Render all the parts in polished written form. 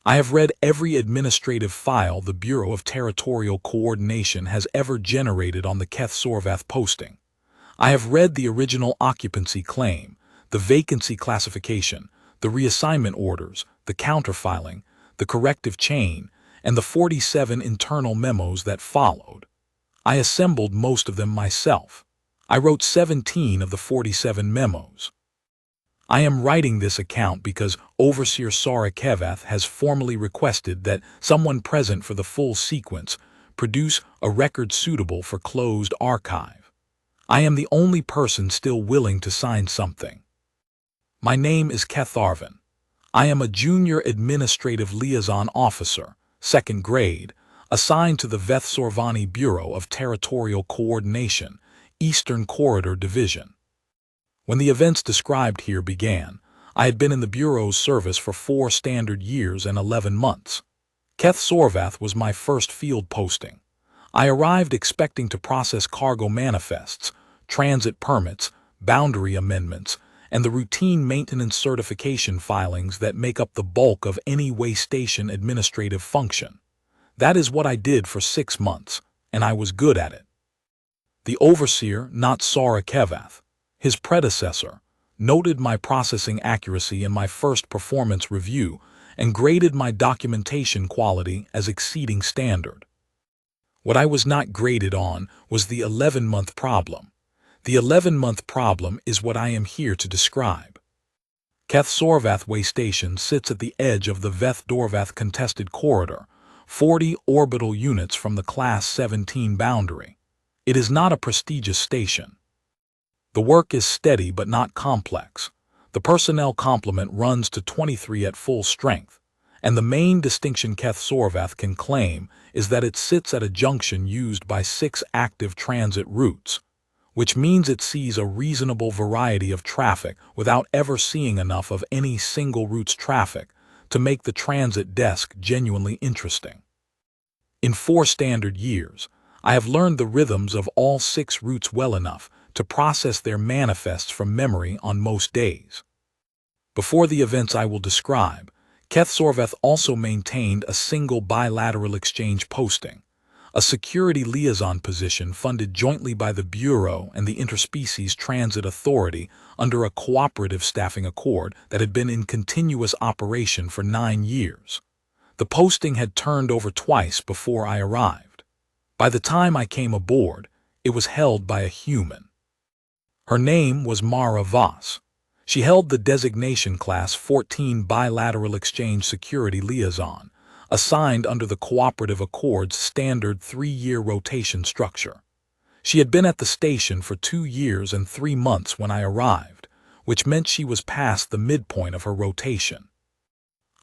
I have read every administrative file the Bureau of Territorial Coordination has ever generated on the Keth Sorvath posting. I have read the original occupancy claim, the vacancy classification, the reassignment orders, the counterfiling, the corrective chain, and the 47 internal memos that followed. I assembled most of them myself. I wrote 17 of the 47 memos. I am writing this account because Overseer Sara Kevath has formally requested that someone present for the full sequence produce a record suitable for closed archive. I am the only person still willing to sign something. My name is Keth Arvin. I am a junior administrative liaison officer, 2nd grade, assigned to the Veth Sorvani Bureau of Territorial Coordination, Eastern Corridor Division. When the events described here began, I had been in the Bureau's service for 4 standard years and 11 months. Keth Sorvath was my first field posting. I arrived expecting to process cargo manifests, transit permits, boundary amendments, and the routine maintenance certification filings that make up the bulk of any way station administrative function. That is what I did for 6 months, and I was good at it. The overseer, not Sara Kevath, his predecessor, noted my processing accuracy in my first performance review and graded my documentation quality as exceeding standard. What I was not graded on was the 11-month problem. The 11-month problem is what I am here to describe. Keth Sorvath Way Station sits at the edge of the Veth Dorvath contested corridor, 40 orbital units from the Class 17 boundary. It is not a prestigious station. The work is steady but not complex. The personnel complement runs to 23 at full strength, and the main distinction Keth Sorvath can claim is that it sits at a junction used by 6 active transit routes, which means it sees a reasonable variety of traffic without ever seeing enough of any single route's traffic to make the transit desk genuinely interesting. In 4 standard years, I have learned the rhythms of all 6 routes well enough to process their manifests from memory on most days. Before the events I will describe, Keth Sorvath also maintained a single bilateral exchange posting, a security liaison position funded jointly by the Bureau and the Interspecies Transit Authority under a cooperative staffing accord that had been in continuous operation for 9 years. The posting had turned over twice before I arrived. By the time I came aboard, it was held by a human. Her name was Mara Voss. She held the designation Class 14 Bilateral Exchange Security Liaison, assigned under the Cooperative Accord's standard 3-year rotation structure. She had been at the station for 2 years and 3 months when I arrived, which meant she was past the midpoint of her rotation.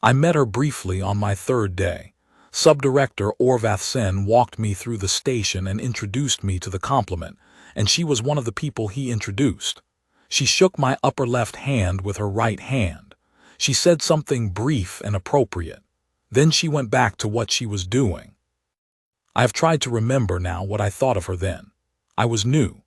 I met her briefly on my 3rd day. Subdirector Orvath Sen walked me through the station and introduced me to the complement, and she was one of the people he introduced. She shook my upper left hand with her right hand. She said something brief and appropriate. Then she went back to what she was doing. I have tried to remember now what I thought of her then. I was new.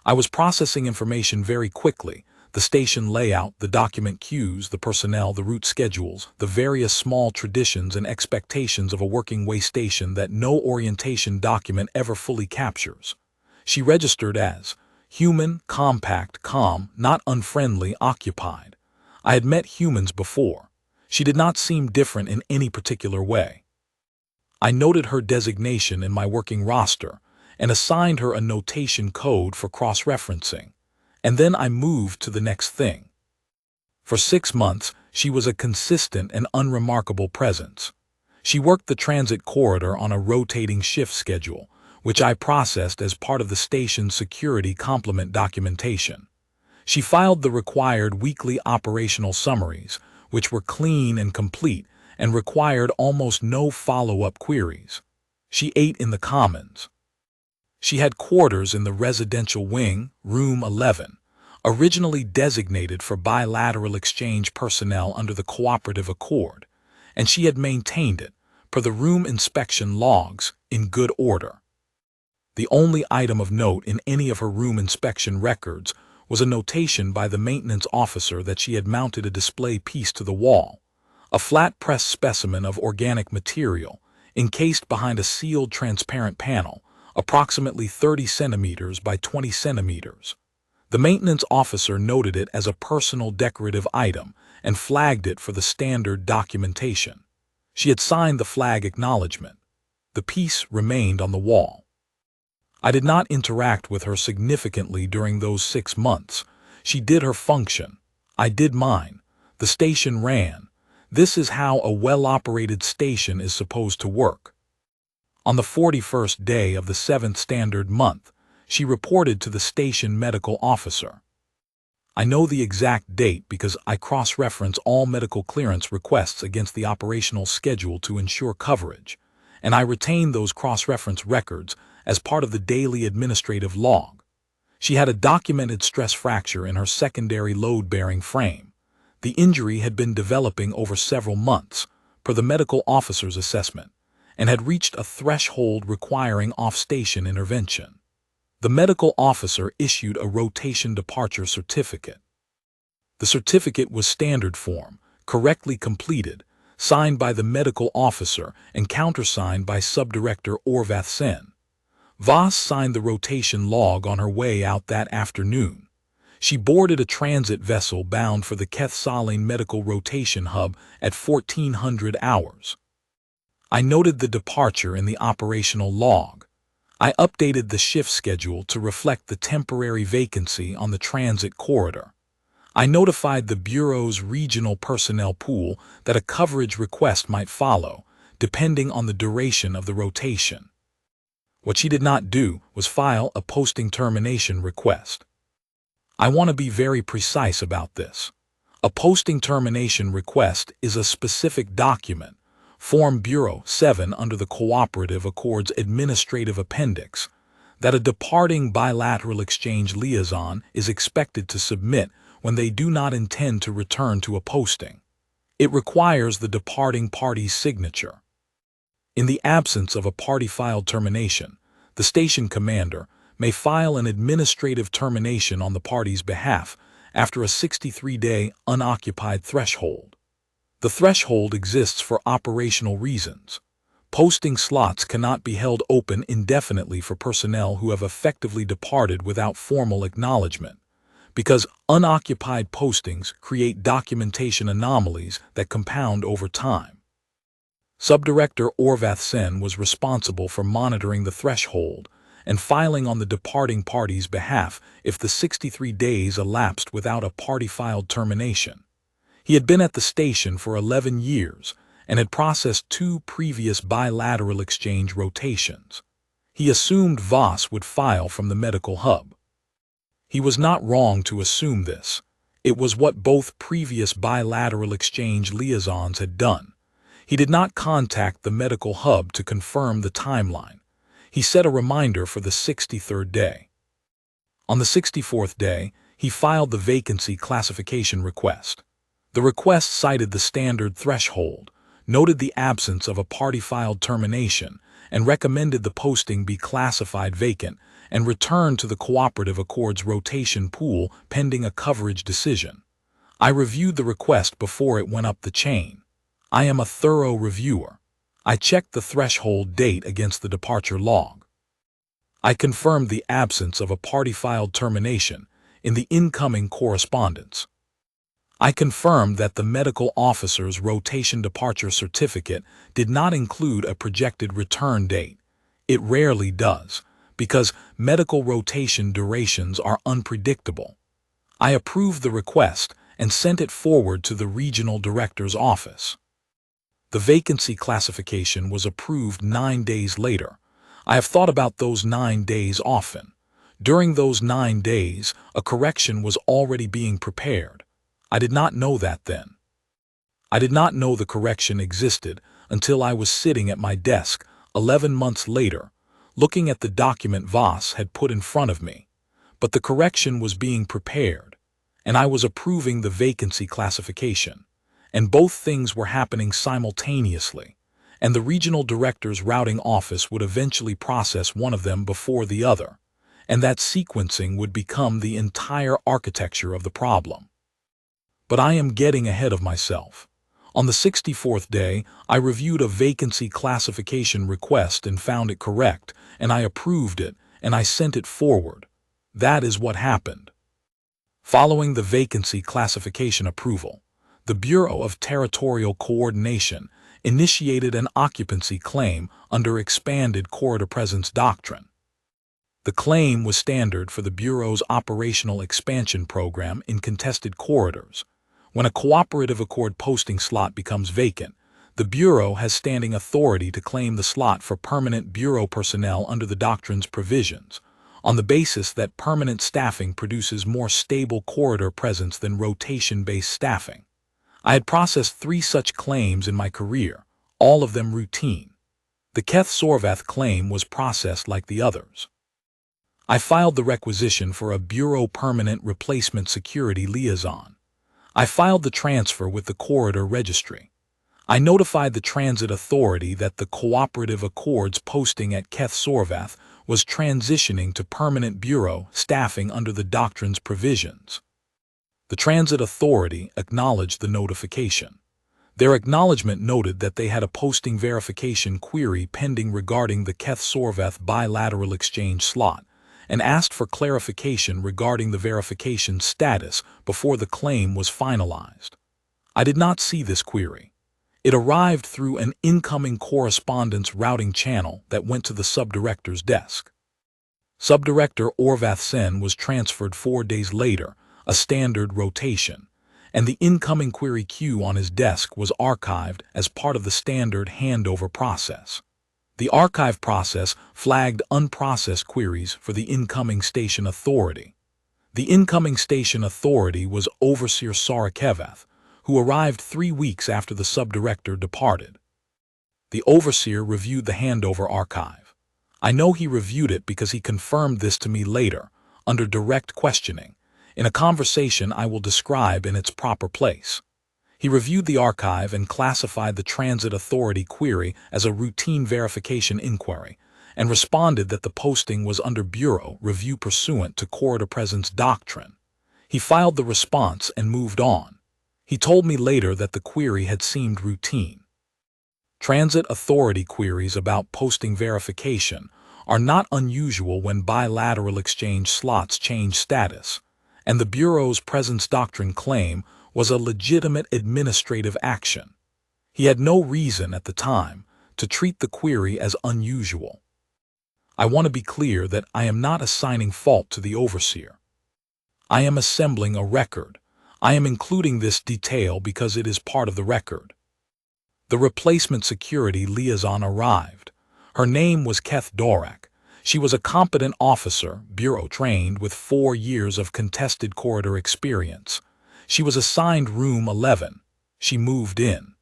I was processing information very quickly, the station layout, the document queues, the personnel, the route schedules, the various small traditions and expectations of a working way station that no orientation document ever fully captures. She registered as human, compact, calm, not unfriendly, occupied. I had met humans before. She did not seem different in any particular way. I noted her designation in my working roster and assigned her a notation code for cross-referencing, and then I moved to the next thing. For 6 months, she was a consistent and unremarkable presence. She worked the transit corridor on a rotating shift schedule, which I processed as part of the station's security complement documentation. She filed the required weekly operational summaries, which were clean and complete and required almost no follow-up queries. She ate in the commons. She had quarters in the residential wing, room 11, originally designated for bilateral exchange personnel under the cooperative accord, and she had maintained it, per the room inspection logs, in good order. The only item of note in any of her room inspection records was a notation by the maintenance officer that she had mounted a display piece to the wall, a flat-press specimen of organic material, encased behind a sealed transparent panel, approximately 30 centimeters by 20 centimeters. The maintenance officer noted it as a personal decorative item and flagged it for the standard documentation. She had signed the flag acknowledgement. The piece remained on the wall. I did not interact with her significantly during those 6 months. She did her function. I did mine. The station ran. This is how a well-operated station is supposed to work. On the 41st day of the 7th standard month, she reported to the station medical officer. I know the exact date because I cross-reference all medical clearance requests against the operational schedule to ensure coverage, and I retain those cross-reference records as part of the daily administrative log. She had a documented stress fracture in her secondary load-bearing frame. The injury had been developing over several months, per the medical officer's assessment, and had reached a threshold requiring off-station intervention. The medical officer issued a rotation departure certificate. The certificate was standard form, correctly completed, signed by the medical officer and countersigned by Subdirector Vacant. Voss signed the rotation log on her way out that afternoon. She boarded a transit vessel bound for the Kethsaline Medical Rotation Hub at 1400 hours. I noted the departure in the operational log. I updated the shift schedule to reflect the temporary vacancy on the transit corridor. I notified the Bureau's regional personnel pool that a coverage request might follow, depending on the duration of the rotation. What she did not do was file a posting termination request. I want to be very precise about this. A posting termination request is a specific document, Form Bureau 7 under the Cooperative Accords Administrative Appendix, that a departing bilateral exchange liaison is expected to submit when they do not intend to return to a posting. It requires the departing party's signature. In the absence of a party-filed termination, the station commander may file an administrative termination on the party's behalf after a 63-day unoccupied threshold. The threshold exists for operational reasons. Posting slots cannot be held open indefinitely for personnel who have effectively departed without formal acknowledgement, because unoccupied postings create documentation anomalies that compound over time. Subdirector Vacant was responsible for monitoring the threshold and filing on the departing party's behalf if the 63 days elapsed without a party-filed termination. He had been at the station for 11 years and had processed 2 previous bilateral exchange rotations. He assumed Voss would file from the medical hub. He was not wrong to assume this. It was what both previous bilateral exchange liaisons had done. He did not contact the medical hub to confirm the timeline. He set a reminder for the 63rd day. On the 64th day, he filed the vacancy classification request. The request cited the standard threshold, noted the absence of a party-filed termination, and recommended the posting be classified vacant and returned to the Cooperative Accords rotation pool pending a coverage decision. I reviewed the request before it went up the chain. I am a thorough reviewer. I checked the threshold date against the departure log. I confirmed the absence of a party-filed termination in the incoming correspondence. I confirmed that the medical officer's rotation departure certificate did not include a projected return date. It rarely does, because medical rotation durations are unpredictable. I approved the request and sent it forward to the regional director's office. The vacancy classification was approved 9 days later. I have thought about those 9 days often. During those 9 days, a correction was already being prepared. I did not know that then. I did not know the correction existed until I was sitting at my desk 11 months later, looking at the document Voss had put in front of me. But the correction was being prepared, and I was approving the vacancy classification, and both things were happening simultaneously, and the regional director's routing office would eventually process one of them before the other, and that sequencing would become the entire architecture of the problem. But I am getting ahead of myself. On the 64th day, I reviewed a vacancy classification request and found it correct, and I approved it, and I sent it forward. That is what happened. Following the vacancy classification approval, the Bureau of Territorial Coordination initiated an occupancy claim under Expanded Corridor Presence Doctrine. The claim was standard for the Bureau's operational expansion program in contested corridors. When a cooperative accord posting slot becomes vacant, the Bureau has standing authority to claim the slot for permanent Bureau personnel under the doctrine's provisions, on the basis that permanent staffing produces more stable corridor presence than rotation-based staffing. I had processed 3 such claims in my career, all of them routine. The Keth-Sorvath claim was processed like the others. I filed the requisition for a Bureau Permanent Replacement Security Liaison. I filed the transfer with the Corridor Registry. I notified the Transit Authority that the Cooperative Accords posting at Keth-Sorvath was transitioning to permanent Bureau staffing under the doctrine's provisions. The Transit Authority acknowledged the notification. Their acknowledgement noted that they had a posting verification query pending regarding the Keth-Sorvath bilateral exchange slot, and asked for clarification regarding the verification status before the claim was finalized. I did not see this query. It arrived through an incoming correspondence routing channel that went to the subdirector's desk. Subdirector Orvath Sen was transferred 4 days later, a standard rotation, and the incoming query queue on his desk was archived as part of the standard handover process. The archive process flagged unprocessed queries for the incoming station authority. The incoming station authority was Overseer Sarakevath, who arrived 3 weeks after the subdirector departed. The overseer reviewed the handover archive. I know he reviewed it because he confirmed this to me later, under direct questioning, in a conversation I will describe in its proper place. He reviewed the archive and classified the Transit Authority query as a routine verification inquiry, and responded that the posting was under Bureau review pursuant to Corridor Presence Doctrine. He filed the response and moved on. He told me later that the query had seemed routine. Transit Authority queries about posting verification are not unusual when bilateral exchange slots change status, and the Bureau's Presence Doctrine claim was a legitimate administrative action. He had no reason at the time to treat the query as unusual. I want to be clear that I am not assigning fault to the overseer. I am assembling a record. I am including this detail because it is part of the record. The replacement security liaison arrived. Her name was Keth Dorak. She was a competent officer, Bureau trained, with 4 years of contested corridor experience. She was assigned room 11. She moved in.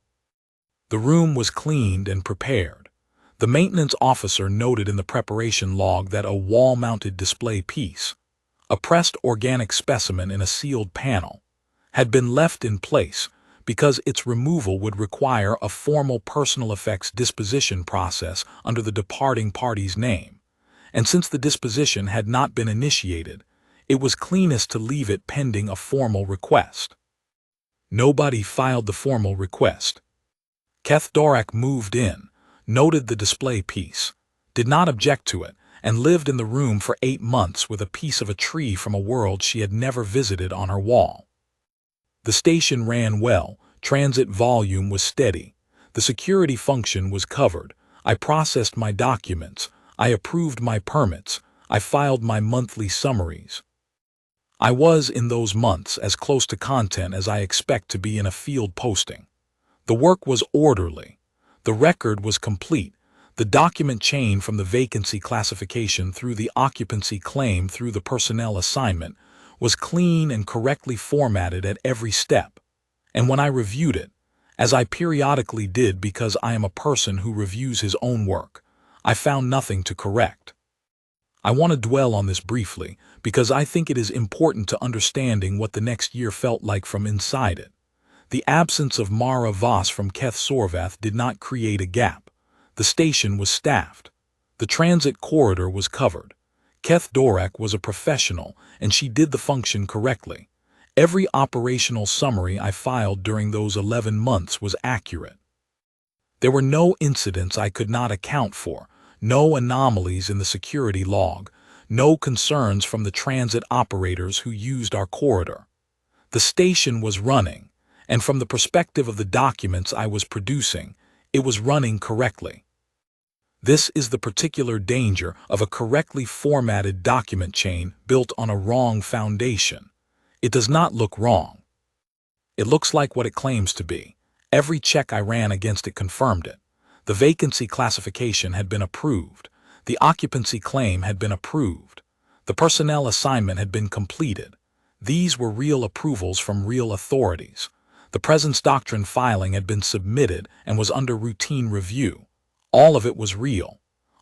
The room was cleaned and prepared. The maintenance officer noted in the preparation log that a wall-mounted display piece, a pressed organic specimen in a sealed panel, had been left in place because its removal would require a formal personal effects disposition process under the departing party's name, and since the disposition had not been initiated, it was cleanest to leave it pending a formal request. Nobody filed the formal request. Keth Dorak moved in, noted the display piece, did not object to it, and lived in the room for 8 months with a piece of a tree from a world she had never visited on her wall. The station ran well, transit volume was steady, the security function was covered, I processed my documents, I approved my permits, I filed my monthly summaries. I was, in those months, as close to content as I expect to be in a field posting. The work was orderly. The record was complete. The document chain from the vacancy classification through the occupancy claim through the personnel assignment was clean and correctly formatted at every step. And when I reviewed it, as I periodically did because I am a person who reviews his own work, I found nothing to correct. I want to dwell on this briefly because I think it is important to understanding what the next year felt like from inside it. The absence of Mara Voss from Keth-Sorvath did not create a gap. The station was staffed. The transit corridor was covered. Keth Dorak was a professional, and she did the function correctly. Every operational summary I filed during those 11 months was accurate. There were no incidents I could not account for, no anomalies in the security log, no concerns from the transit operators who used our corridor. The station was running, and from the perspective of the documents I was producing, it was running correctly. This is the particular danger of a correctly formatted document chain built on a wrong foundation. It does not look wrong. It looks like what it claims to be. Every check I ran against it confirmed it. The vacancy classification had been approved. The occupancy claim had been approved. The personnel assignment had been completed. These were real approvals from real authorities. The presence doctrine filing had been submitted and was under routine review. All of it was real.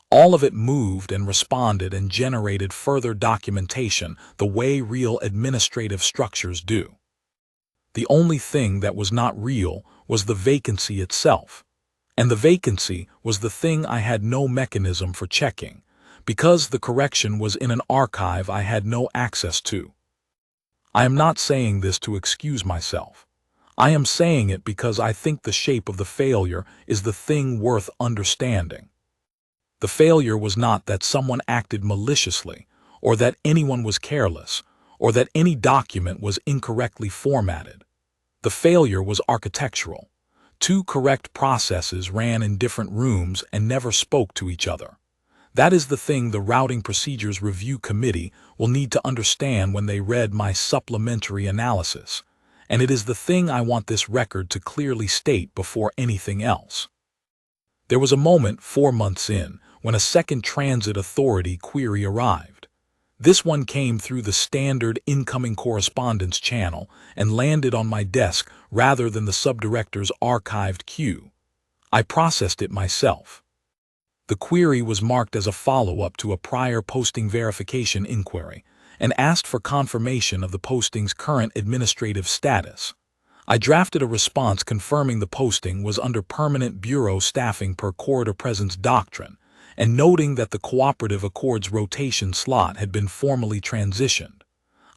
All of it moved and responded and generated further documentation the way real administrative structures do. The only thing that was not real was the vacancy itself. And the vacancy was the thing I had no mechanism for checking, because the correction was in an archive I had no access to. I am not saying this to excuse myself. I am saying it because I think the shape of the failure is the thing worth understanding. The failure was not that someone acted maliciously, or that anyone was careless, or that any document was incorrectly formatted. The failure was architectural. Two correct processes ran in different rooms and never spoke to each other. That is the thing the Routing Procedures Review Committee will need to understand when they read my supplementary analysis, and it is the thing I want this record to clearly state before anything else. There was a moment 4 months in when a second transit authority query arrived. This one came through the standard incoming correspondence channel and landed on my desk rather than the subdirector's archived queue. I processed it myself. The query was marked as a follow-up to a prior posting verification inquiry and asked for confirmation of the posting's current administrative status. I drafted a response confirming the posting was under permanent bureau staffing per corridor presence doctrine, and noting that the Cooperative Accord's rotation slot had been formally transitioned.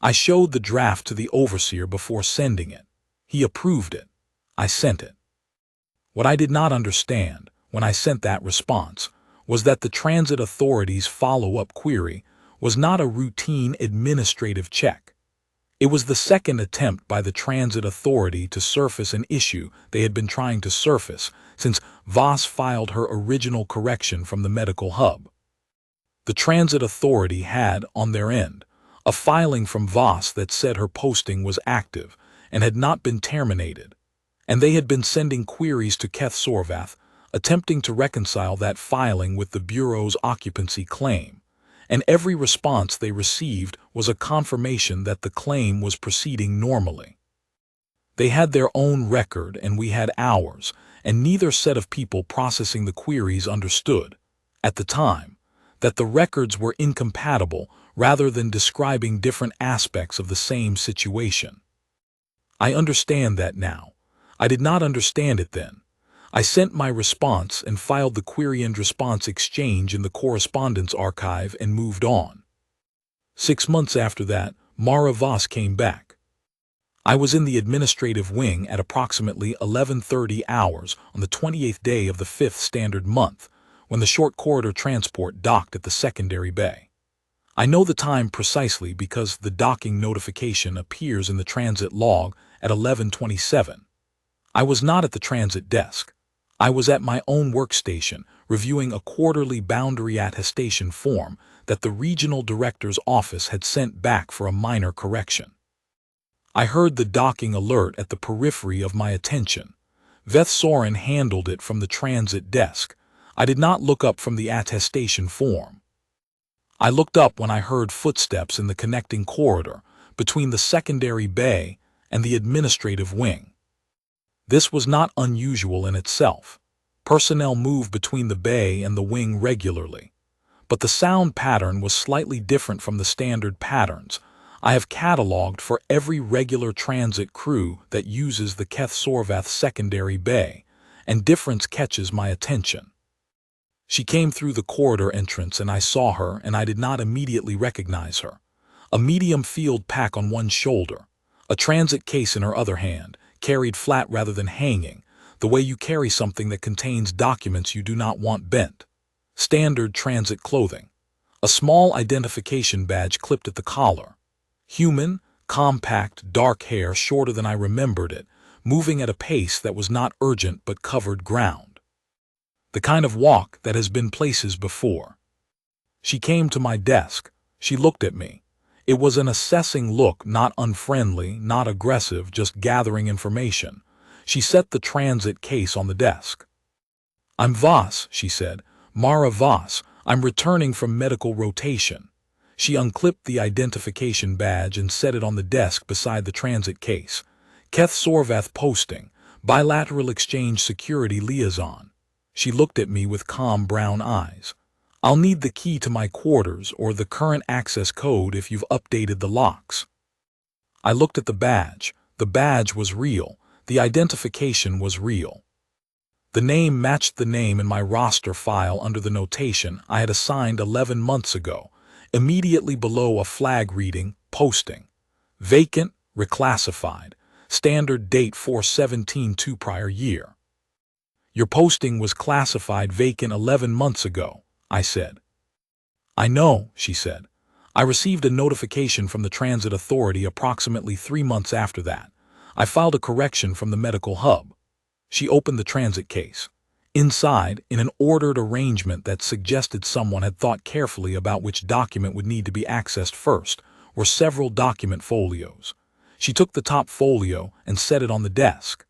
I showed the draft to the overseer before sending it. He approved it. I sent it. What I did not understand when I sent that response was that the transit authority's follow-up query was not a routine administrative check. It was the second attempt by the transit authority to surface an issue they had been trying to surface since Voss filed her original correction from the medical hub. The transit authority had, on their end, a filing from Voss that said her posting was active and had not been terminated, and they had been sending queries to Keth Sorvath, attempting to reconcile that filing with the Bureau's occupancy claim, and every response they received was a confirmation that the claim was proceeding normally. They had their own record and we had ours, and neither set of people processing the queries understood, at the time, that the records were incompatible rather than describing different aspects of the same situation. I understand that now. I did not understand it then. I sent my response and filed the query and response exchange in the correspondence archive and moved on. 6 months after that, Mara Voss came back. I was in the administrative wing at approximately 11:30 hours on the 28th day of the 5th standard month, when the short corridor transport docked at the secondary bay. I know the time precisely because the docking notification appears in the transit log at 11:27. I was not at the transit desk. I was at my own workstation reviewing a quarterly boundary attestation form that the regional director's office had sent back for a minor correction. I heard the docking alert at the periphery of my attention. Veth Soren handled it from the transit desk. I did not look up from the attestation form. I looked up when I heard footsteps in the connecting corridor between the secondary bay and the administrative wing. This was not unusual in itself. Personnel moved between the bay and the wing regularly. But the sound pattern was slightly different from the standard patterns I have cataloged for every regular transit crew that uses the Keth Sorvath secondary bay, and difference catches my attention. She came through the corridor entrance and I saw her and I did not immediately recognize her. A medium field pack on one shoulder, A transit case in her other hand, carried flat rather than hanging, the way you carry something that contains documents you do not want bent. Standard transit clothing. A small identification badge clipped at the collar. Human, compact, dark hair shorter than I remembered it, moving at a pace that was not urgent but covered ground. The kind of walk that has been places before. She came to my desk. She looked at me. It was an assessing look, not unfriendly, not aggressive, just gathering information. She set the transit case on the desk. "I'm Voss," she said. "Mara Voss. I'm returning from medical rotation." She unclipped the identification badge and set it on the desk beside the transit case. "Keth Sorvath posting. Bilateral exchange security liaison." She looked at me with calm brown eyes. "I'll need the key to my quarters or the current access code if you've updated the locks." I looked at the badge. The badge was real. The identification was real. The name matched the name in my roster file under the notation I had assigned 11 months ago, immediately below a flag reading, "Posting. Vacant, reclassified. Standard date 4/17/2 prior year." "Your posting was classified vacant 11 months ago," I said. "I know," she said. "I received a notification from the Transit Authority approximately 3 months after that. I filed a correction from the medical hub." She opened the transit case. Inside, in an ordered arrangement that suggested someone had thought carefully about which document would need to be accessed first, were several document folios. She took the top folio and set it on the desk.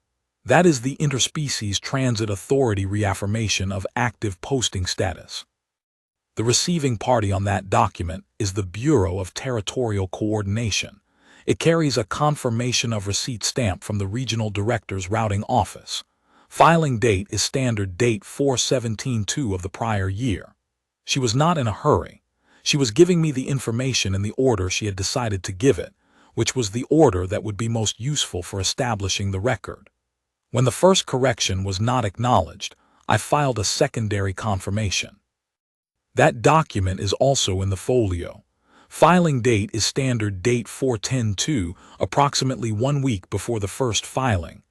"That is the Interspecies Transit Authority reaffirmation of active posting status. The receiving party on that document is the Bureau of Territorial Coordination. It carries a confirmation of receipt stamp from the Regional Director's routing office. Filing date is standard date 4/17/2 of the prior year." She was not in a hurry. She was giving me the information in the order she had decided to give it, which was the order that would be most useful for establishing the record. When the first correction was not acknowledged, I filed a secondary confirmation. That document is also in the folio. Filing date is standard date 4/10/2, approximately 1 week before the first filing.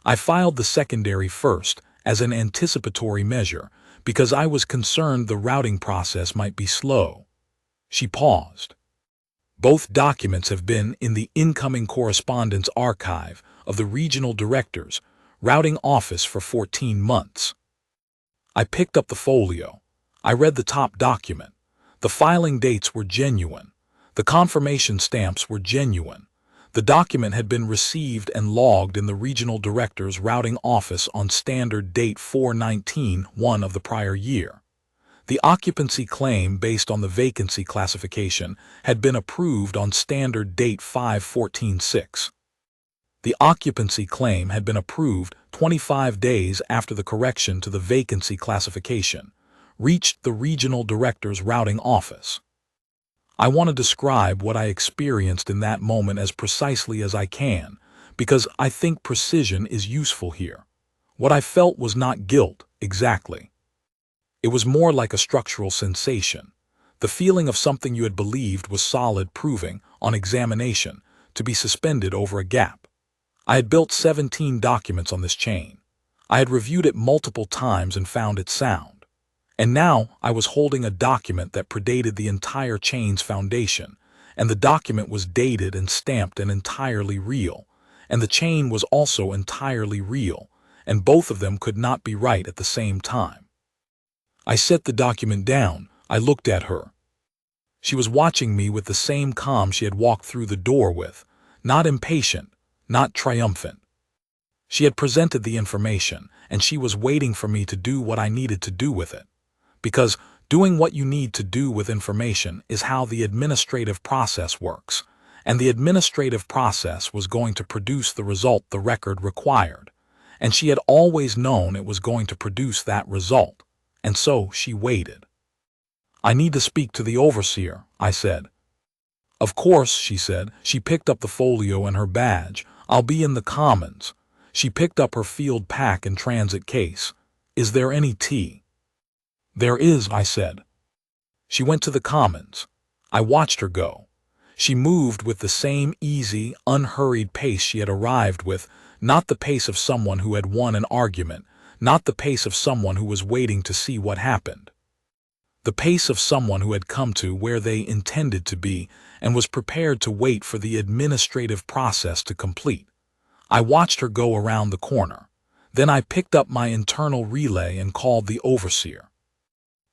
I filed the secondary first as an anticipatory measure because I was concerned the routing process might be slow. She paused. "Both documents have been in the incoming correspondence archive of the Regional Director's routing office for 14 months. I picked up the folio. I read the top document. The filing dates were genuine. The confirmation stamps were genuine. The document had been received and logged in the Regional Director's routing office on standard date 4/19/1 of the prior year. The occupancy claim based on the vacancy classification had been approved on standard date 5/14/6. The occupancy claim had been approved 25 days after the correction to the vacancy classification reached the Regional Director's routing office. I want to describe what I experienced in that moment as precisely as I can, because I think precision is useful here. What I felt was not guilt, exactly. It was more like a structural sensation. The feeling of something you had believed was solid proving, on examination, to be suspended over a gap. I had built 17 documents on this chain. I had reviewed it multiple times and found it sound. And now I was holding a document that predated the entire chain's foundation, and the document was dated and stamped and entirely real, and the chain was also entirely real, and both of them could not be right at the same time. I set the document down. I looked at her. She was watching me with the same calm she had walked through the door with, not impatient, not triumphant. She had presented the information, and she was waiting for me to do what I needed to do with it. Because doing what you need to do with information is how the administrative process works, and the administrative process was going to produce the result the record required, and she had always known it was going to produce that result, and so she waited. "I need to speak to the overseer," I said. "Of course," she said. She picked up the folio and her badge. "I'll be in the Commons." She picked up her field pack and transit case. "Is there any tea?" "There is," I said. She went to the Commons. I watched her go. She moved with the same easy, unhurried pace she had arrived with, not the pace of someone who had won an argument, not the pace of someone who was waiting to see what happened. The pace of someone who had come to where they intended to be and was prepared to wait for the administrative process to complete. I watched her go around the corner. Then I picked up my internal relay and called the overseer.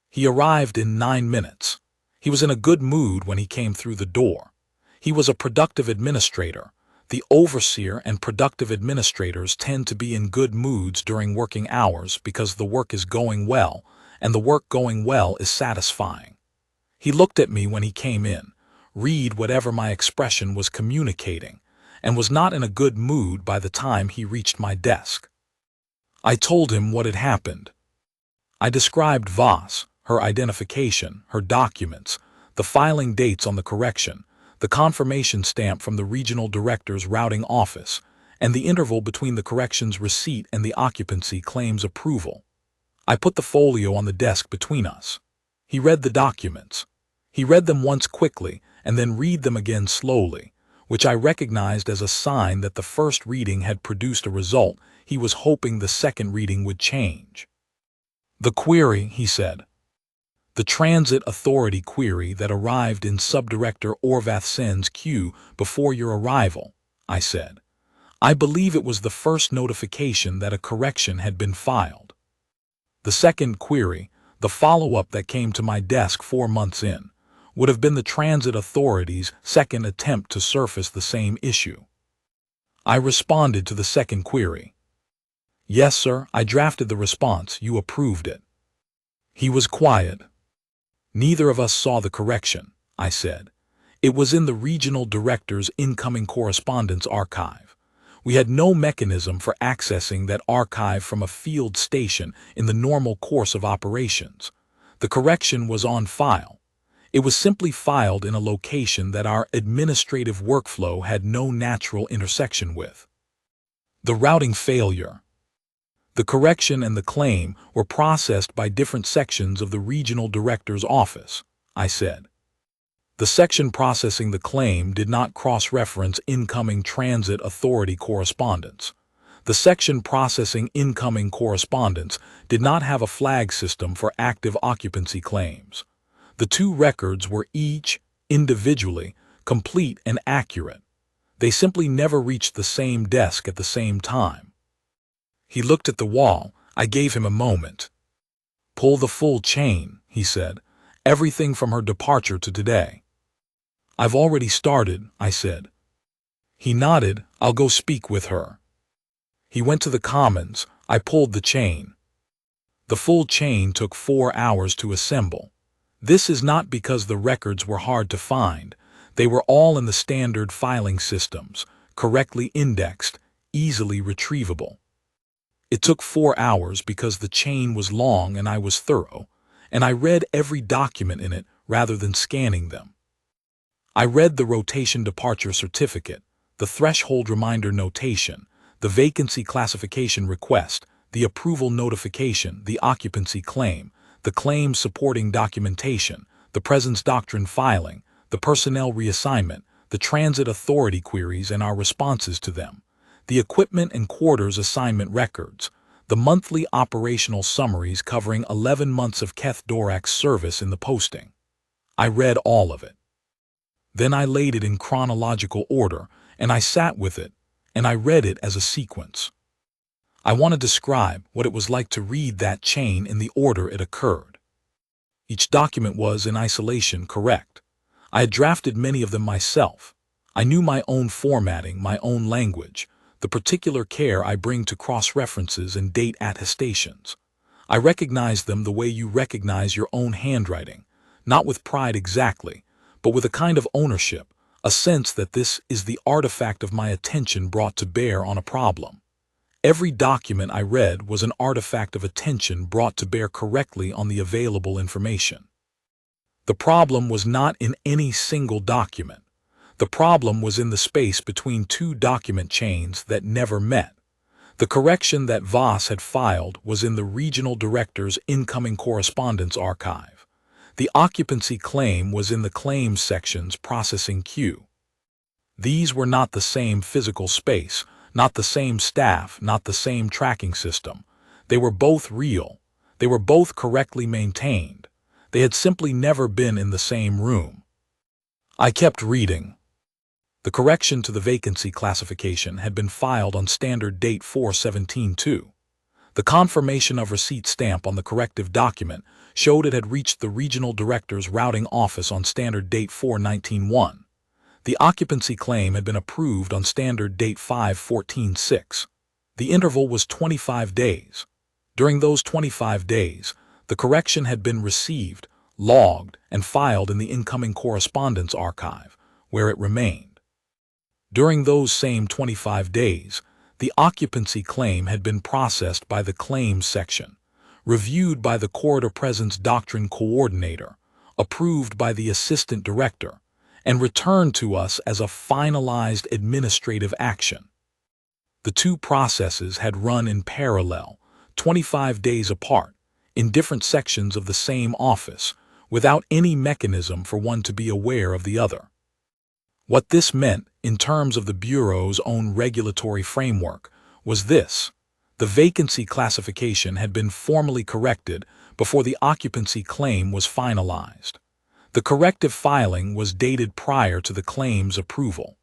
He arrived in 9 minutes. He was in a good mood when he came through the door. He was a productive administrator. The overseer and productive administrators tend to be in good moods during working hours because the work is going well, and the work going well is satisfying. He looked at me when he came in, read whatever my expression was communicating, and was not in a good mood by the time he reached my desk. I told him what had happened. I described Voss, her identification, her documents, the filing dates on the correction, the confirmation stamp from the regional director's routing office, and the interval between the correction's receipt and the occupancy claims approval. I put the folio on the desk between us. He read the documents. He read them once quickly and then read them again slowly, which I recognized as a sign that the first reading had produced a result he was hoping the second reading would change. "The query," he said. "The transit authority query that arrived in Subdirector Orvath Sen's queue before your arrival," I said. "I believe it was the first notification that a correction had been filed. The second query, the follow-up that came to my desk 4 months in, would have been the transit authority's second attempt to surface the same issue." I responded to the second query. "Yes, sir, I drafted the response. You approved it." He was quiet. "Neither of us saw the correction," I said. "It was in the regional director's incoming correspondence archive. We had no mechanism for accessing that archive from a field station in the normal course of operations. The correction was on file. It was simply filed in a location that our administrative workflow had no natural intersection with. The routing failure. The correction and the claim were processed by different sections of the regional director's office," I said. "The section processing the claim did not cross-reference incoming transit authority correspondence. The section processing incoming correspondence did not have a flag system for active occupancy claims. The two records were each, individually, complete and accurate. They simply never reached the same desk at the same time." He looked at the wall. I gave him a moment. "Pull the full chain," he said. "Everything from her departure to today." "I've already started," I said. He nodded. "I'll go speak with her." He went to the Commons. I pulled the chain. The full chain took 4 hours to assemble. This is not because the records were hard to find. They were all in the standard filing systems, correctly indexed, easily retrievable. It took 4 hours because the chain was long and I was thorough, and I read every document in it rather than scanning them. I read the rotation departure certificate, the threshold reminder notation, the vacancy classification request, the approval notification, the occupancy claim, the claim supporting documentation, the presence doctrine filing, the personnel reassignment, the transit authority queries and our responses to them, the equipment and quarters assignment records, the monthly operational summaries covering 11 months of Keth Dorak's service in the posting. I read all of it. Then I laid it in chronological order, and I sat with it, and I read it as a sequence. I want to describe what it was like to read that chain in the order it occurred. Each document was, in isolation, correct. I had drafted many of them myself. I knew my own formatting, my own language, the particular care I bring to cross-references and date attestations. I recognized them the way you recognize your own handwriting, not with pride exactly, but with a kind of ownership, a sense that this is the artifact of my attention brought to bear on a problem. Every document I read was an artifact of attention brought to bear correctly on the available information. The problem was not in any single document. The problem was in the space between two document chains that never met. The correction that Voss had filed was in the regional director's incoming correspondence archive. The occupancy claim was in the claims section's processing queue. These were not the same physical space, not the same staff, not the same tracking system. They were both real. They were both correctly maintained. They had simply never been in the same room. I kept reading. The correction to the vacancy classification had been filed on standard date 4/17/2. The confirmation of receipt stamp on the corrective document showed it had reached the regional director's routing office on standard date 4/19/1. The occupancy claim had been approved on standard date 5/14/6. The interval was 25 days. During those 25 days, the correction had been received, logged, and filed in the incoming correspondence archive, where it remained. During those same 25 days, the occupancy claim had been processed by the claims section, reviewed by the corridor presence doctrine coordinator, approved by the assistant director, and returned to us as a finalized administrative action. The two processes had run in parallel, 25 days apart, in different sections of the same office, without any mechanism for one to be aware of the other. What this meant, in terms of the Bureau's own regulatory framework, was this: the vacancy classification had been formally corrected before the occupancy claim was finalized. The corrective filing was dated prior to the claim's approval.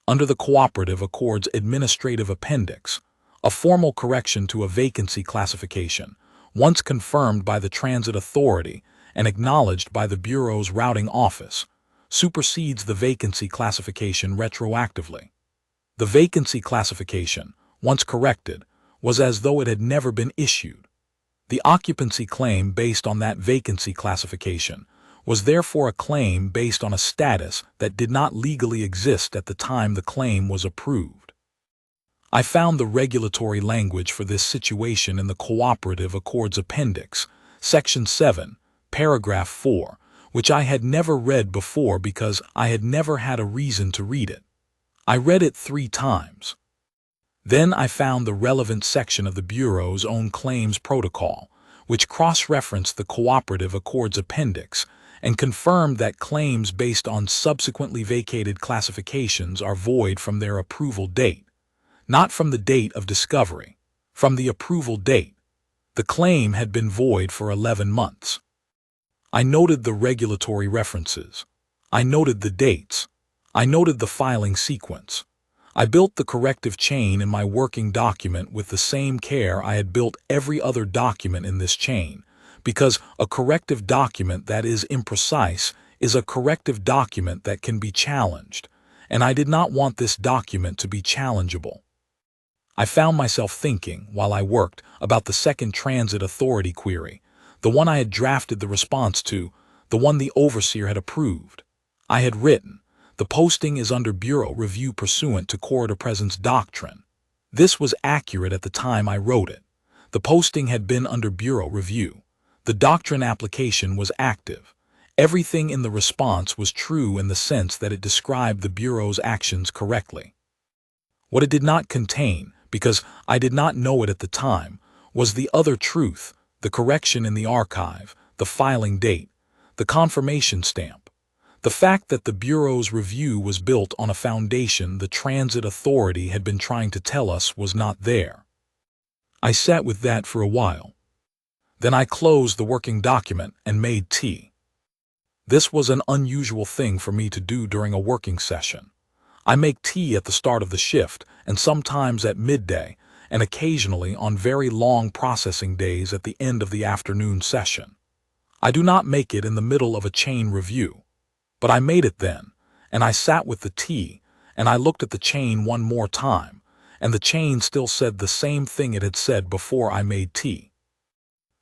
Under the Cooperative Accord's Administrative Appendix, a formal correction to a vacancy classification, once confirmed by the Transit Authority and acknowledged by the Bureau's routing office, supersedes the vacancy classification retroactively. The vacancy classification, once corrected, was as though it had never been issued. The occupancy claim based on that vacancy classification was therefore a claim based on a status that did not legally exist at the time the claim was approved. I found the regulatory language for this situation in the Cooperative Accord's Appendix, Section 7, Paragraph 4, which I had never read before because I had never had a reason to read it. I read it 3 times. Then I found the relevant section of the Bureau's own claims protocol, which cross-referenced the Cooperative Accord's Appendix and confirmed that claims based on subsequently vacated classifications are void from their approval date, not from the date of discovery, from the approval date. The claim had been void for 11 months. I noted the regulatory references. I noted the dates. I noted the filing sequence. I built the corrective chain in my working document with the same care I had built every other document in this chain, because a corrective document that is imprecise is a corrective document that can be challenged, and I did not want this document to be challengeable. I found myself thinking, while I worked, about the second Transit Authority query, the one I had drafted the response to, the one the overseer had approved. I had written, "The posting is under Bureau review pursuant to corridor presence doctrine." This was accurate at the time I wrote it. The posting had been under Bureau review. The doctrine application was active. Everything in the response was true in the sense that it described the Bureau's actions correctly. What it did not contain, because I did not know it at the time, was the other truth, the correction in the archive, the filing date, the confirmation stamp. The fact that the Bureau's review was built on a foundation the Transit Authority had been trying to tell us was not there. I sat with that for a while. Then I closed the working document and made tea. This was an unusual thing for me to do during a working session. I make tea at the start of the shift and sometimes at midday, and occasionally on very long processing days at the end of the afternoon session. I do not make it in the middle of a chain review, but I made it then, and I sat with the tea, and I looked at the chain one more time, and the chain still said the same thing it had said before I made tea.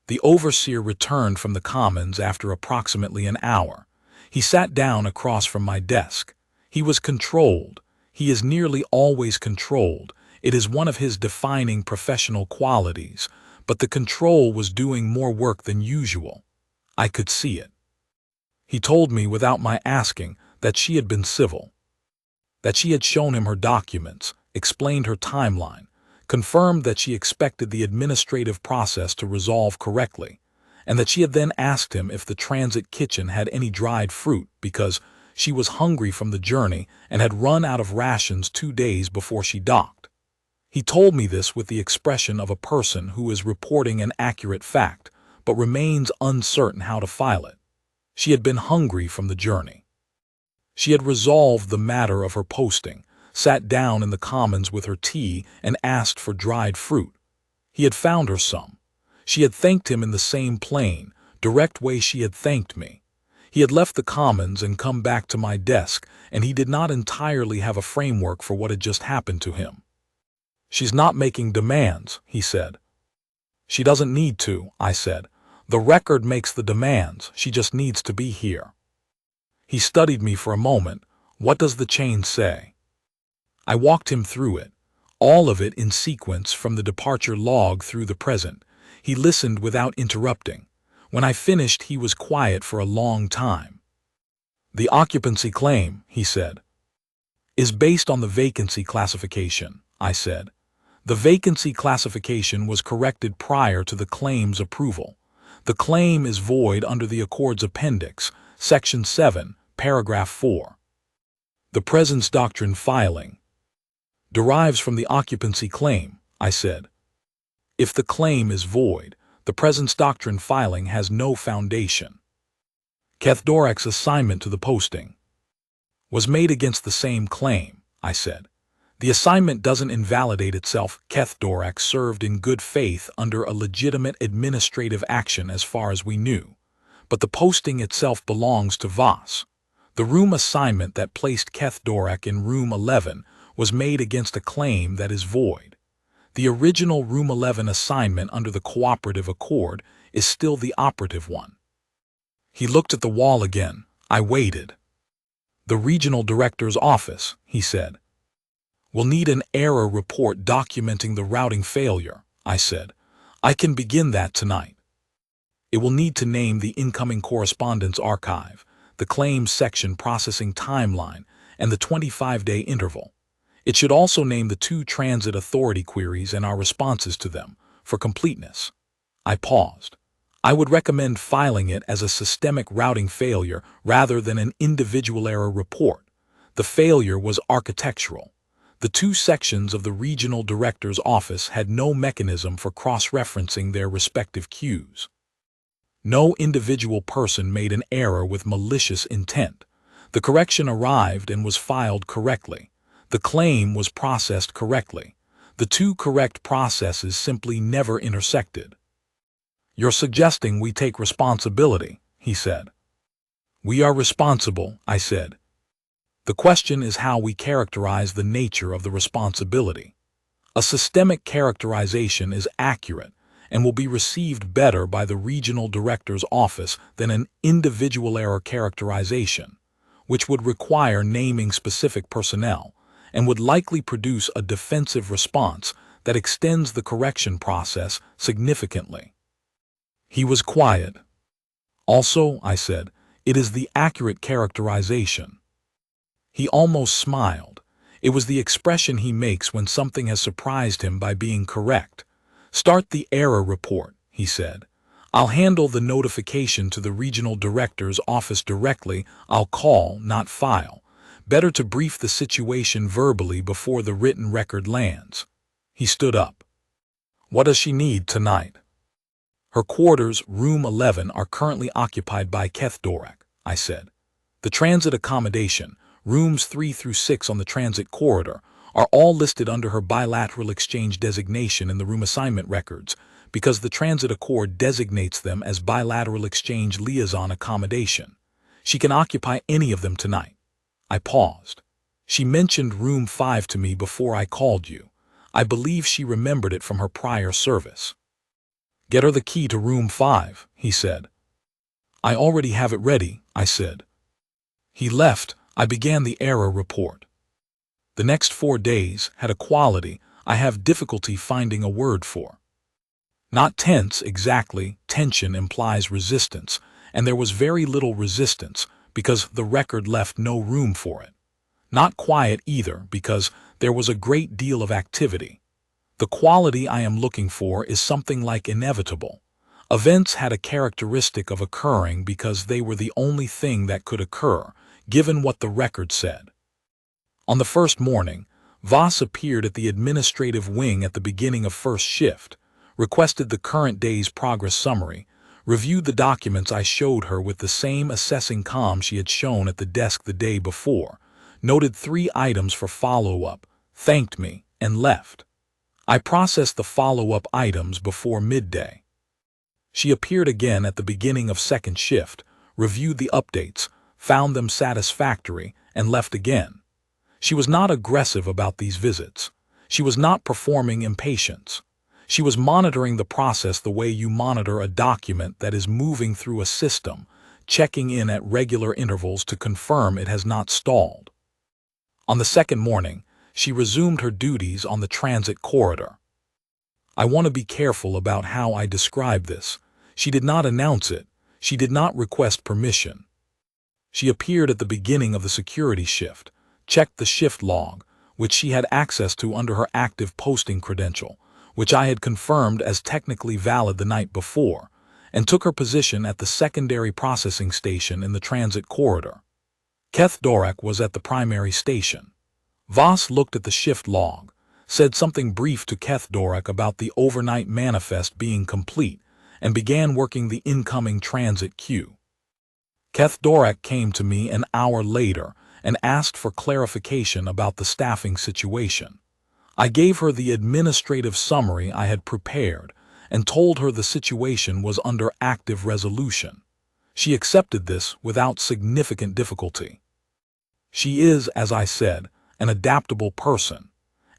The overseer returned from the Commons after approximately an hour. He sat down across from my desk. He was controlled. He is nearly always controlled. It is one of his defining professional qualities, but the control was doing more work than usual. I could see it. He told me without my asking that she had been civil, that she had shown him her documents, explained her timeline, confirmed that she expected the administrative process to resolve correctly, and that she had then asked him if the transit kitchen had any dried fruit because she was hungry from the journey and had run out of rations 2 days before she docked. He told me this with the expression of a person who is reporting an accurate fact, but remains uncertain how to file it. She had been hungry from the journey. She had resolved the matter of her posting, sat down in the commons with her tea, and asked for dried fruit. He had found her some. She had thanked him in the same plain, direct way she had thanked me. He had left the commons and come back to my desk, and he did not entirely have a framework for what had just happened to him. "She's not making demands," he said. "She doesn't need to," I said. "The record makes the demands. She just needs to be here." He studied me for a moment. "What does the chain say?" I walked him through it, all of it in sequence from the departure log through the present. He listened without interrupting. When I finished, he was quiet for a long time. "The occupancy claim," he said, "is based on the vacancy classification," I said. "The vacancy classification was corrected prior to the claim's approval. The claim is void under the Accord's Appendix, Section 7, Paragraph 4. The presence doctrine filing derives from the occupancy claim," I said. "If the claim is void, the presence doctrine filing has no foundation." Kethdorak's assignment to the posting was made against the same claim, I said. "The assignment doesn't invalidate itself. Kethdorak served in good faith under a legitimate administrative action as far as we knew, but the posting itself belongs to Voss. The room assignment that placed Kethdorak in room 11 was made against a claim that is void. The original room 11 assignment under the cooperative accord is still the operative one." He looked at the wall again. I waited. "The regional director's office," he said, "will need an error report documenting the routing failure," I said. "I can begin that tonight. It will need to name the incoming correspondence archive, the claims section processing timeline, and the 25-day interval. It should also name the 2 transit authority queries and our responses to them, for completeness." I paused. "I would recommend filing it as a systemic routing failure rather than an individual error report. The failure was architectural. The 2 sections of the regional director's office had no mechanism for cross-referencing their respective queues. No individual person made an error with malicious intent. The correction arrived and was filed correctly. The claim was processed correctly. The 2 correct processes simply never intersected." "You're suggesting we take responsibility," he said. "We are responsible," I said. "The question is how we characterize the nature of the responsibility. A systemic characterization is accurate and will be received better by the regional director's office than an individual error characterization, which would require naming specific personnel and would likely produce a defensive response that extends the correction process significantly." He was quiet. "Also," I said, "it is the accurate characterization." He almost smiled. It was the expression he makes when something has surprised him by being correct. "Start the error report," he said. "I'll handle the notification to the regional director's office directly. I'll call, not file. Better to brief the situation verbally before the written record lands." He stood up. "What does she need tonight?" "Her quarters, room 11, are currently occupied by Kethdorak," I said. "The transit accommodation, rooms 3 through 6 on the transit corridor, are all listed under her bilateral exchange designation in the room assignment records because the transit accord designates them as bilateral exchange liaison accommodation. She can occupy any of them tonight." I paused. "She mentioned room 5 to me before I called you. I believe she remembered it from her prior service." "Get her the key to room 5, he said. "I already have it ready," I said. He left. I began the error report. The next 4 days had a quality I have difficulty finding a word for. Not tense exactly, tension implies resistance, and there was very little resistance because the record left no room for it. Not quiet either because there was a great deal of activity. The quality I am looking for is something like inevitable, Events had a characteristic of occurring because they were the only thing that could occur, given what the record said. On the first morning, Voss appeared at the administrative wing at the beginning of first shift, requested the current day's progress summary, reviewed the documents I showed her with the same assessing calm she had shown at the desk the day before, noted 3 items for follow-up, thanked me, and left. I processed the follow-up items before midday. She appeared again at the beginning of second shift, reviewed the updates, found them satisfactory, and left again. She was not aggressive about these visits. She was not performing impatience. She was monitoring the process the way you monitor a document that is moving through a system, checking in at regular intervals to confirm it has not stalled. On the second morning, she resumed her duties on the transit corridor. I want to be careful about how I describe this. She did not announce it. She did not request permission. She appeared at the beginning of the security shift, checked the shift log, which she had access to under her active posting credential, which I had confirmed as technically valid the night before, and took her position at the secondary processing station in the transit corridor. Keth Dorak was at the primary station. Voss looked at the shift log, said something brief to Keth Dorak about the overnight manifest being complete, and began working the incoming transit queue. Keth Dorak came to me an hour later and asked for clarification about the staffing situation. I gave her the administrative summary I had prepared and told her the situation was under active resolution. She accepted this without significant difficulty. She is, as I said, an adaptable person,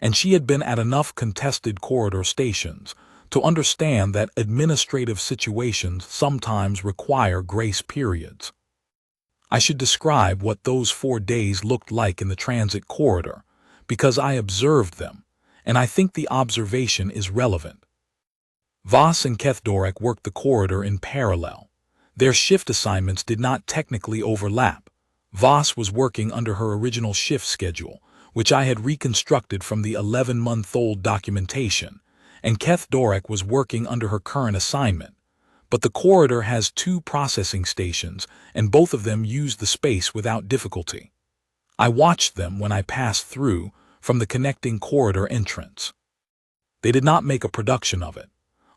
and she had been at enough contested corridor stations to understand that administrative situations sometimes require grace periods. I should describe what those 4 days looked like in the transit corridor, because I observed them, and I think the observation is relevant. Voss and Keth Dorak worked the corridor in parallel. Their shift assignments did not technically overlap. Voss was working under her original shift schedule, which I had reconstructed from the 11-month-old documentation, and Keth Dorak was working under her current assignment. But the corridor has 2 processing stations, and both of them use the space without difficulty. I watched them when I passed through from the connecting corridor entrance. They did not make a production of it.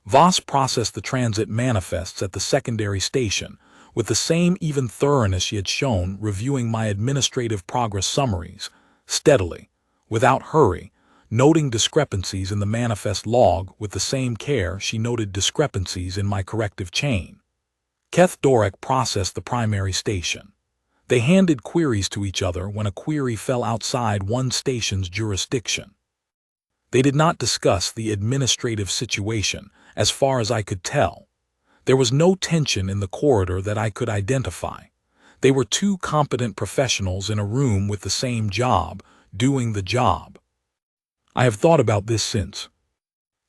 Voss processed the transit manifests at the secondary station with the same even thoroughness she had shown reviewing my administrative progress summaries, steadily, without hurry, noting discrepancies in the manifest log with the same care she noted discrepancies in my corrective chain. Keth Dorak processed the primary station. They handed queries to each other when a query fell outside one station's jurisdiction. They did not discuss the administrative situation, as far as I could tell. There was no tension in the corridor that I could identify. They were 2 competent professionals in a room with the same job, doing the job. I have thought about this since.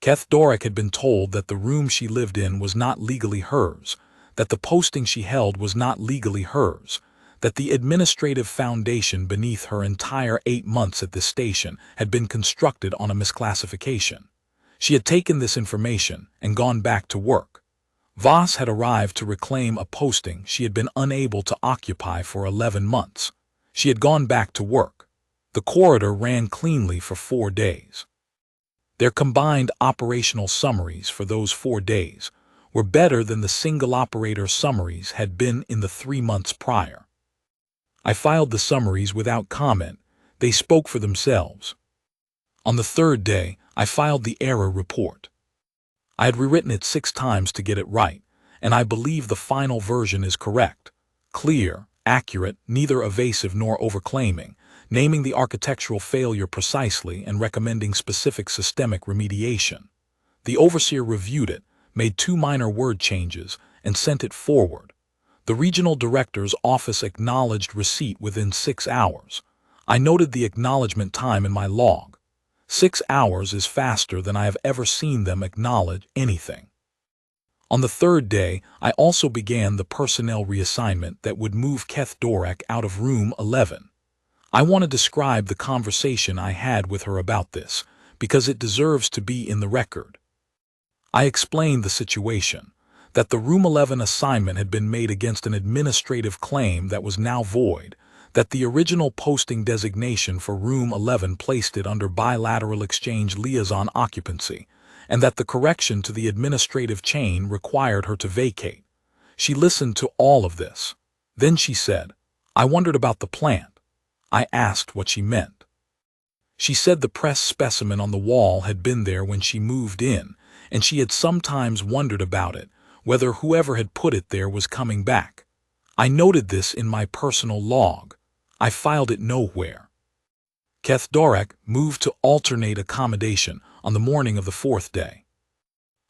Keth Dorak had been told that the room she lived in was not legally hers, that the posting she held was not legally hers, that the administrative foundation beneath her entire 8 months at this station had been constructed on a misclassification. She had taken this information and gone back to work. Voss had arrived to reclaim a posting she had been unable to occupy for 11 months. She had gone back to work. The corridor ran cleanly for 4 days. Their combined operational summaries for those 4 days were better than the single operator summaries had been in the 3 months prior. I filed the summaries without comment. They spoke for themselves. On the 3rd day, I filed the error report. I had rewritten it 6 times to get it right, and I believe the final version is correct, clear, accurate, neither evasive nor overclaiming, naming the architectural failure precisely and recommending specific systemic remediation. The overseer reviewed it, made 2 minor word changes, and sent it forward. The regional director's office acknowledged receipt within 6 hours. I noted the acknowledgement time in my log. 6 hours is faster than I have ever seen them acknowledge anything. On the 3rd day, I also began the personnel reassignment that would move Keth Dorak out of room 11. I want to describe the conversation I had with her about this, because it deserves to be in the record. I explained the situation. that the Room 11 assignment had been made against an administrative claim that was now void, that the original posting designation for Room 11 placed it under bilateral exchange liaison occupancy, and that the correction to the administrative chain required her to vacate. She listened to all of this. Then she said, "I wondered about the plant." I asked what she meant. She said the press specimen on the wall had been there when she moved in, and she had sometimes wondered about it, whether whoever had put it there was coming back. I noted this in my personal log. I filed it nowhere. Keth Dorek moved to alternate accommodation on the morning of the fourth day.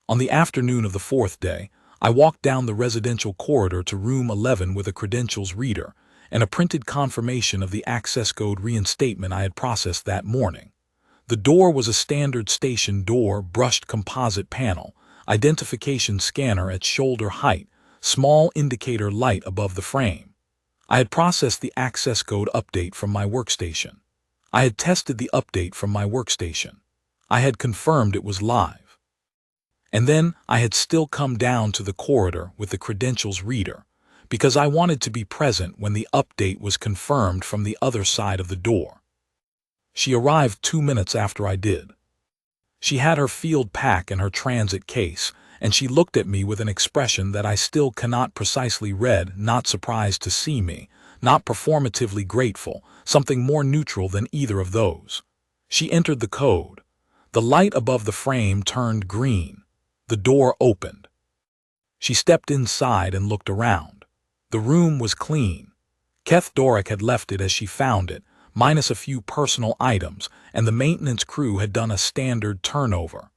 On the afternoon of the fourth day, I walked down the residential corridor to Room 11 with a credentials reader and a printed confirmation of the access code reinstatement I had processed that morning. The door was a standard station door, brushed composite panel, identification scanner at shoulder height, small indicator light above the frame. I had processed the access code update from my workstation. I had tested the update from my workstation. I had confirmed it was live. And then I had still come down to the corridor with the credentials reader, because I wanted to be present when the update was confirmed from the other side of the door. She arrived 2 minutes after I did. She had her field pack and her transit case, and she looked at me with an expression that I still cannot precisely read, not surprised to see me, not performatively grateful, something more neutral than either of those. She entered the code. The light above the frame turned green. The door opened. She stepped inside and looked around. The room was clean. Keth Dorek had left it as she found it, minus a few personal items, and the maintenance crew had done a standard turnover.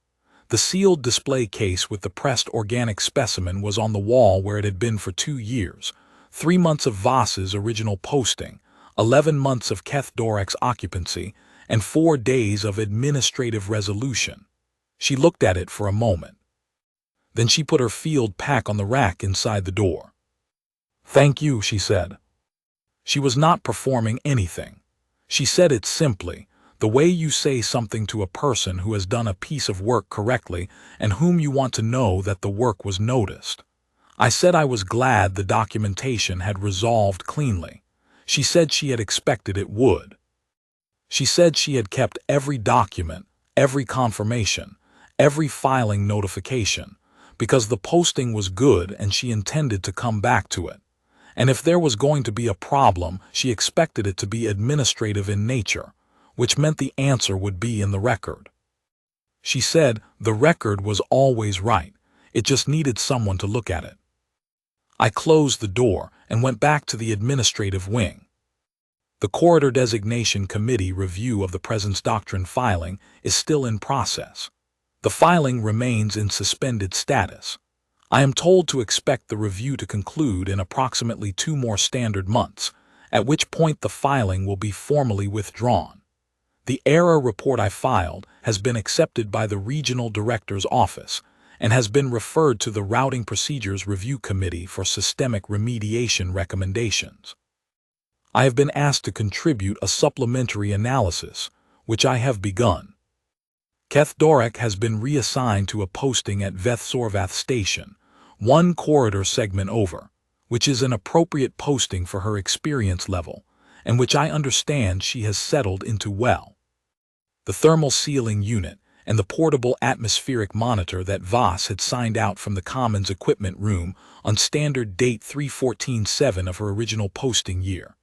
The sealed display case with the pressed organic specimen was on the wall where it had been for 2 years, 3 months of Voss's original posting, 11 months of Keth Dorek's occupancy, and 4 days of administrative resolution. She looked at it for a moment. Then she put her field pack on the rack inside the door. "Thank you," she said. She was not performing anything. She said it simply, the way you say something to a person who has done a piece of work correctly and whom you want to know that the work was noticed. I said I was glad the documentation had resolved cleanly. She said she had expected it would. She said she had kept every document, every confirmation, every filing notification, because the posting was good and she intended to come back to it. And if there was going to be a problem, she expected it to be administrative in nature, which meant the answer would be in the record. She said the record was always right, it just needed someone to look at it. I closed the door and went back to the administrative wing. The Corridor Designation Committee review of the Presence Doctrine filing is still in process. The filing remains in suspended status. I am told to expect the review to conclude in approximately 2 more standard months, at which point the filing will be formally withdrawn. The error report I filed has been accepted by the Regional Director's Office and has been referred to the Routing Procedures Review Committee for systemic remediation recommendations. I have been asked to contribute a supplementary analysis, which I have begun. Keth Dorek has been reassigned to a posting at Vethsorvath Station, 1 corridor segment over, which is an appropriate posting for her experience level, and which I understand she has settled into well. The thermal sealing unit and the portable atmospheric monitor that Voss had signed out from the Commons equipment room on standard date 3/14/7 of her original posting year,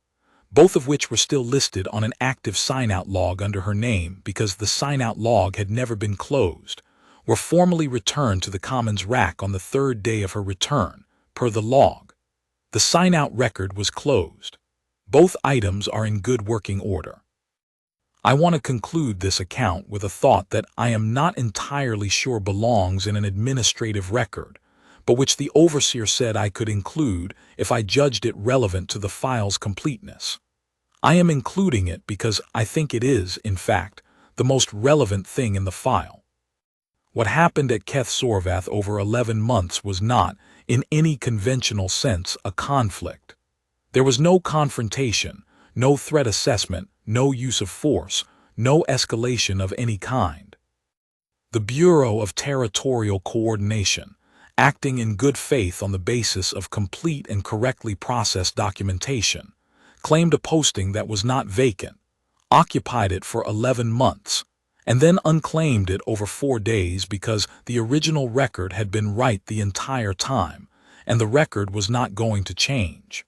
both of which were still listed on an active sign-out log under her name because the sign-out log had never been closed, were formally returned to the Commons rack on the 3rd day of her return, per the log. The sign-out record was closed. Both items are in good working order. I want to conclude this account with a thought that I am not entirely sure belongs in an administrative record, but which the overseer said I could include if I judged it relevant to the file's completeness. I am including it because I think it is, in fact, the most relevant thing in the file. What happened at Keth Sorvath over 11 months was not, in any conventional sense, a conflict. There was no confrontation, no threat assessment, no use of force, no escalation of any kind. The Bureau of Territorial Coordination, acting in good faith on the basis of complete and correctly processed documentation, claimed a posting that was not vacant, occupied it for 11 months, and then unclaimed it over 4 days because the original record had been right the entire time, and the record was not going to change.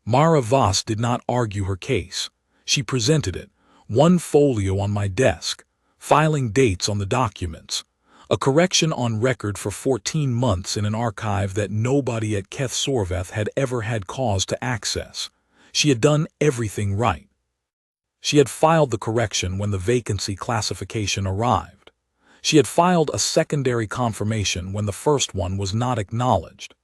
Mara Voss did not argue her case. She presented it, one folio on my desk, filing dates on the documents, a correction on record for 14 months in an archive that nobody at Keth Sorvath had ever had cause to access. She had done everything right. She had filed the correction when the vacancy classification arrived. She had filed a secondary confirmation when the first one was not acknowledged.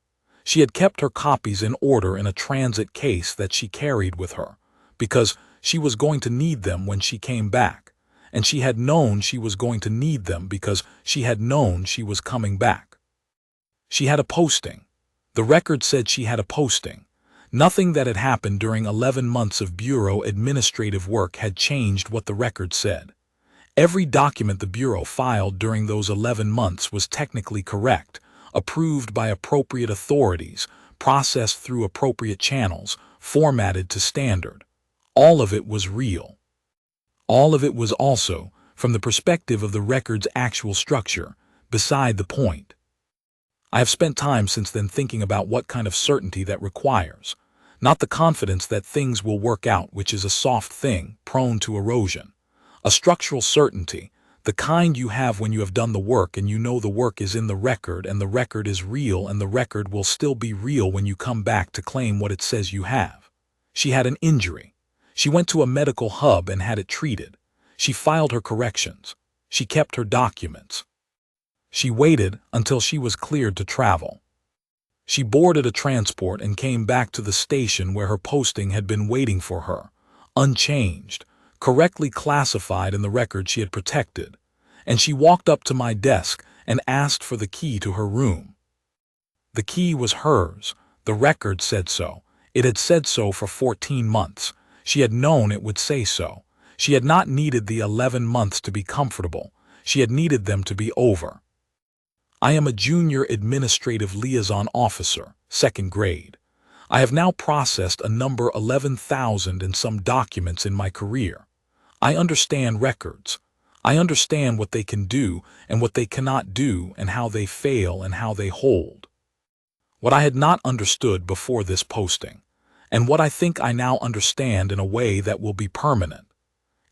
She had kept her copies in order in a transit case that she carried with her, because she was going to need them when she came back, and she had known she was going to need them because she had known she was coming back. She had a posting. The record said she had a posting. Nothing that had happened during 11 months of Bureau administrative work had changed what the record said. Every document the Bureau filed during those 11 months was technically correct, approved by appropriate authorities, processed through appropriate channels, formatted to standard. All of it was real. All of it was also, from the perspective of the record's actual structure, beside the point. I have spent time since then thinking about what kind of certainty that requires, not the confidence that things will work out, which is a soft thing, prone to erosion. A structural certainty, the kind you have when you have done the work and you know the work is in the record and the record is real and the record will still be real when you come back to claim what it says you have. She had an injury. She went to a medical hub and had it treated. She filed her corrections. She kept her documents. She waited until she was cleared to travel. She boarded a transport and came back to the station where her posting had been waiting for her, unchanged, correctly classified in the record she had protected, and she walked up to my desk and asked for the key to her room. The key was hers. The record said so. It had said so for 14 months. She had known it would say so. She had not needed the 11 months to be comfortable. She had needed them to be over. I am a junior administrative liaison officer, 2nd grade. I have now processed a number 11,000 and some documents in my career. I understand records. I understand what they can do and what they cannot do and how they fail and how they hold. What I had not understood before this posting, and what I think I now understand in a way that will be permanent,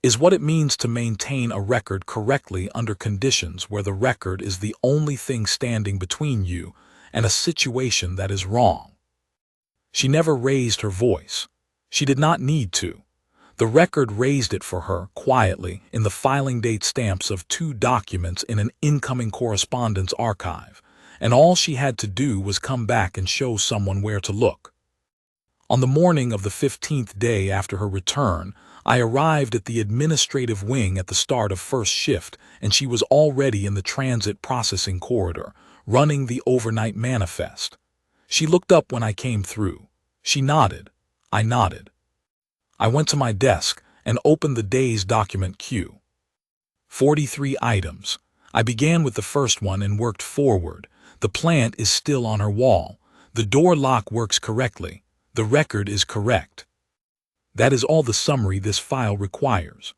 is what it means to maintain a record correctly under conditions where the record is the only thing standing between you and a situation that is wrong. She never raised her voice. She did not need to. The record raised it for her, quietly, in the filing date stamps of 2 documents in an incoming correspondence archive, and all she had to do was come back and show someone where to look. On the morning of the 15th day after her return, I arrived at the administrative wing at the start of first shift, and she was already in the transit processing corridor, running the overnight manifest. She looked up when I came through. She nodded. I nodded. I went to my desk and opened the day's document queue. 43 items. I began with the first one and worked forward. The plant is still on her wall. The door lock works correctly. The record is correct. That is all the summary this file requires.